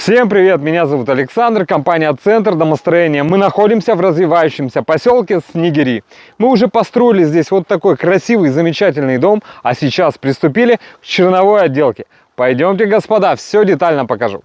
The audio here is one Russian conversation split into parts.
Всем привет, меня зовут Александр, компания Центр домостроения. Мы находимся в развивающемся поселке Снегири. Мы уже построили здесь вот такой красивый, замечательный дом, а сейчас приступили к черновой отделке. Пойдемте, господа, все детально покажу.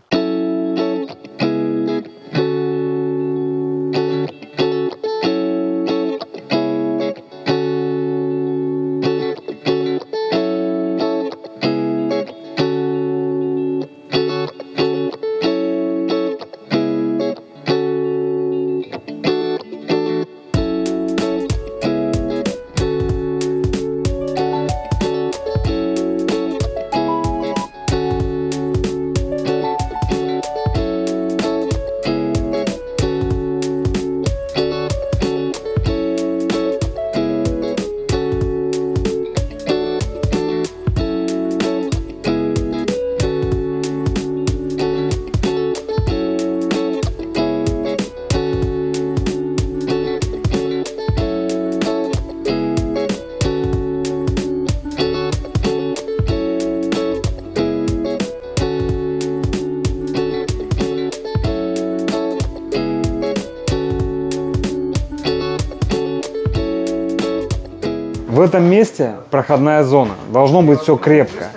В этом месте проходная зона. Должно быть все крепко.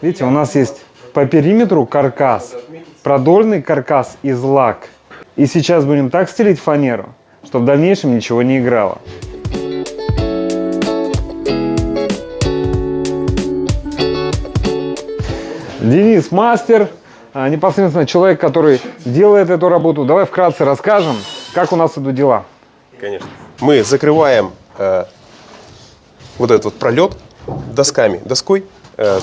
Видите, у нас есть по периметру каркас, продольный каркас из лак. И сейчас будем так стелить фанеру, чтобы в дальнейшем ничего не играло. Денис мастер, непосредственно человек, который делает эту работу. Давай вкратце расскажем, как у нас идут дела. Конечно. Мы закрываем вот этот вот пролет доской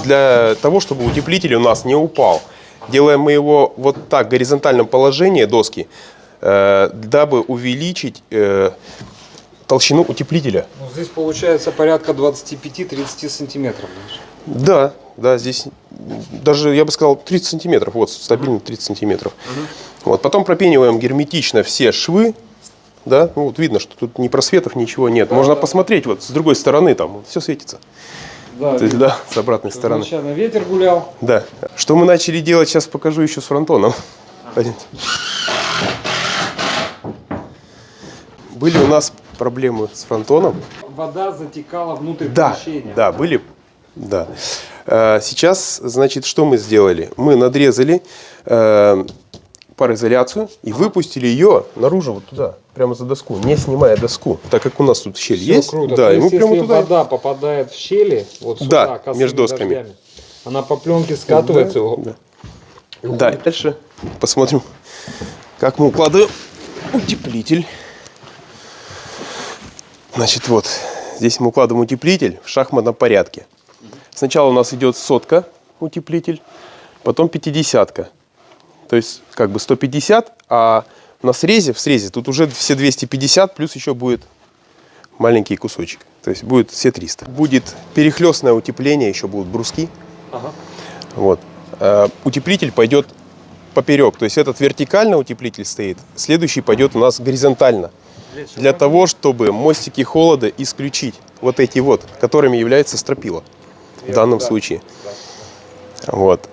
для того, чтобы утеплитель у нас не упал. Делаем мы его вот так в горизонтальном положении доски, дабы увеличить толщину утеплителя. Ну, здесь получается порядка 25-30 сантиметров. Да, здесь даже, я бы сказал, 30 сантиметров. Вот, стабильно 30 сантиметров. Вот, потом пропениваем герметично все швы. Да, ну, вот видно, что тут ни просветов, ничего нет. Можно посмотреть вот с другой стороны, там все светится. Да, то есть, да, с обратной стороны. Изначально ветер гулял. Да. Что мы начали делать, сейчас покажу еще с фронтоном. Были у нас проблемы с фронтоном. Вода затекала внутрь помещения. Да, были. Да. Сейчас, значит, что мы сделали? Мы надрезали пароизоляцию и выпустили ее наружу вот туда, прямо за доску, не снимая доску, так как у нас тут щель все есть. Круто. Да, то и мы есть, прямо если туда. Вода попадает в щели, вот сюда, да, между досками, дождями, она по пленке скатывается. Да. И дальше посмотрим, как мы укладываем утеплитель. Значит, вот здесь мы укладываем утеплитель в шахматном порядке. Сначала у нас идет сотка утеплитель, потом 50-ка. То есть как бы 150, а в срезе тут уже все 250, плюс еще будет маленький кусочек. То есть будет все 300. Будет перехлестное утепление, еще будут бруски. Ага. Вот. Утеплитель пойдет поперек. То есть этот вертикально утеплитель стоит, следующий пойдет у нас горизонтально. Для того, чтобы мостики холода исключить. Вот эти вот, которыми является стропила. В данном случае. Да. Вот.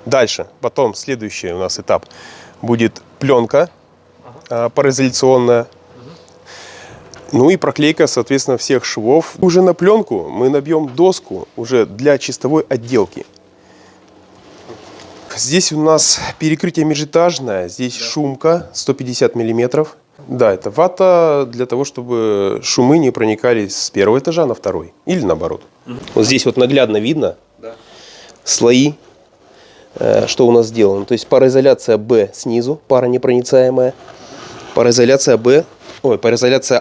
Дальше, потом следующий у нас этап будет пленка пароизоляционная. Ну и проклейка, соответственно, всех швов. Уже на пленку мы набьем доску уже для чистовой отделки. Здесь у нас перекрытие межэтажное, здесь шумка 150 миллиметров. Да, это вата для того, чтобы шумы не проникали с первого этажа на второй. Или наоборот. Вот здесь вот наглядно видно слои. Что у нас сделано? То есть пароизоляция Б снизу, паронепроницаемая. Пароизоляция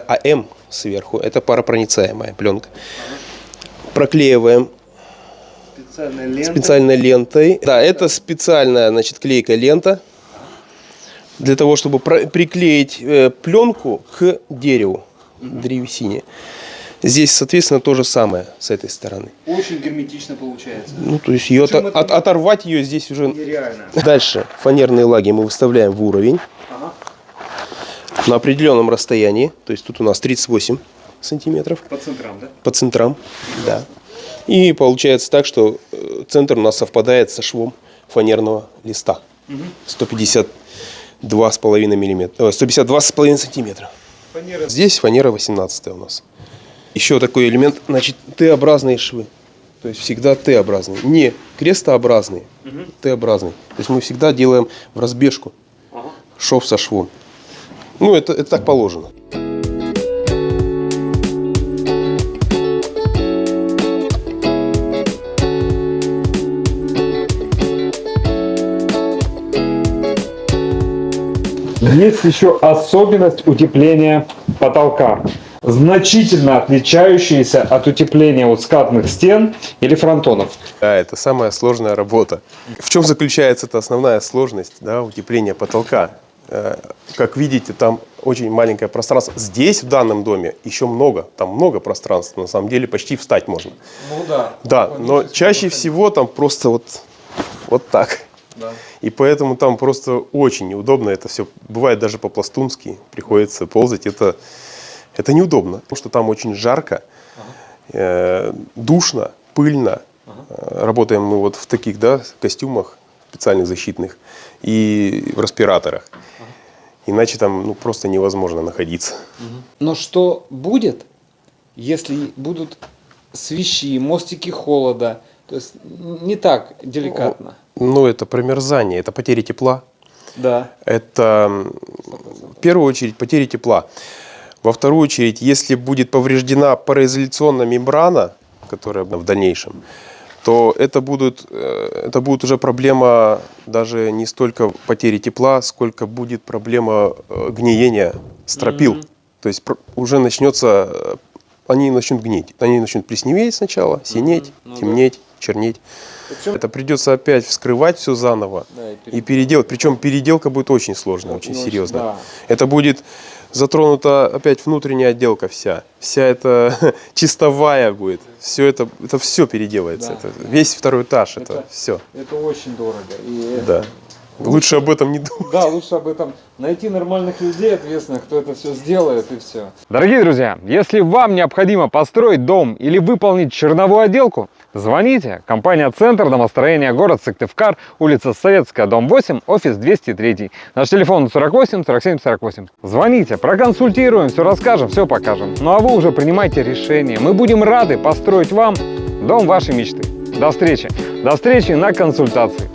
АМ сверху, это паропроницаемая пленка. Проклеиваем специальной лентой. Да, это специальная, значит, клейкая лента для того, чтобы приклеить пленку к дереву, древесине. Здесь, соответственно, то же самое с этой стороны. Очень герметично получается. Ну, то есть ее оторвать ее здесь уже нереально. Дальше фанерные лаги мы выставляем в уровень. Ага. На определенном расстоянии. То есть тут у нас 38 сантиметров. По центрам, да? По центрам, да. И получается так, что центр у нас совпадает со швом фанерного листа. 152,5 миллиметра, 152,5 сантиметра. Здесь фанера 18 у нас. Еще такой элемент, значит, Т-образные швы. То есть всегда Т-образные. Не крестообразные, Т-образные. То есть мы всегда делаем в разбежку шов со швом. Ну, это так положено. Есть еще особенность утепления потолка, значительно отличающаяся от утепления вот скатных стен или фронтонов. Да, это самая сложная работа. В чем заключается эта основная сложность, да, утепления потолка? Как видите, там очень маленькое пространство. Здесь, в данном доме, еще много. Там много пространства. На самом деле почти встать можно. Ну да. Да, но чаще всего там просто вот так. Да. И поэтому там просто очень неудобно это все. Бывает даже по-пластунски. Приходится ползать. Это неудобно. Потому что там очень жарко, душно, пыльно. Работаем мы вот в таких, да, костюмах специальных защитных и в респираторах. Иначе там просто невозможно находиться. Но что будет, если будут свищи, мостики холода? То есть не так деликатно. Ну, это промерзание, это потери тепла. Да. Это в первую очередь потери тепла. Во вторую очередь, если будет повреждена пароизоляционная мембрана, которая в дальнейшем, то это будет уже проблема даже не столько потери тепла, сколько будет проблема гниения стропил. То есть уже начнется, они начнут гнить. Они начнут плесневеть сначала, синеть, темнеть, чернеть. Это придется опять вскрывать все заново и переделать. Причем переделка будет очень сложная, очень серьезная. Да. Это будет затронута опять внутренняя отделка вся. Вся эта чистовая будет. Все это все переделается. Да. Это весь второй этаж. Это все. Это очень дорого. И да. Лучше об этом не думать. Да, лучше об этом найти нормальных людей ответственных, кто это все сделает, и все. Дорогие друзья, если вам необходимо построить дом или выполнить черновую отделку, звоните. Компания «Центр домостроения», город Сыктывкар, улица Советская, дом 8, офис 203. Наш телефон 48 47 48. Звоните, проконсультируем, все расскажем, все покажем. Ну а вы уже принимайте решение. Мы будем рады построить вам дом вашей мечты. До встречи на консультации.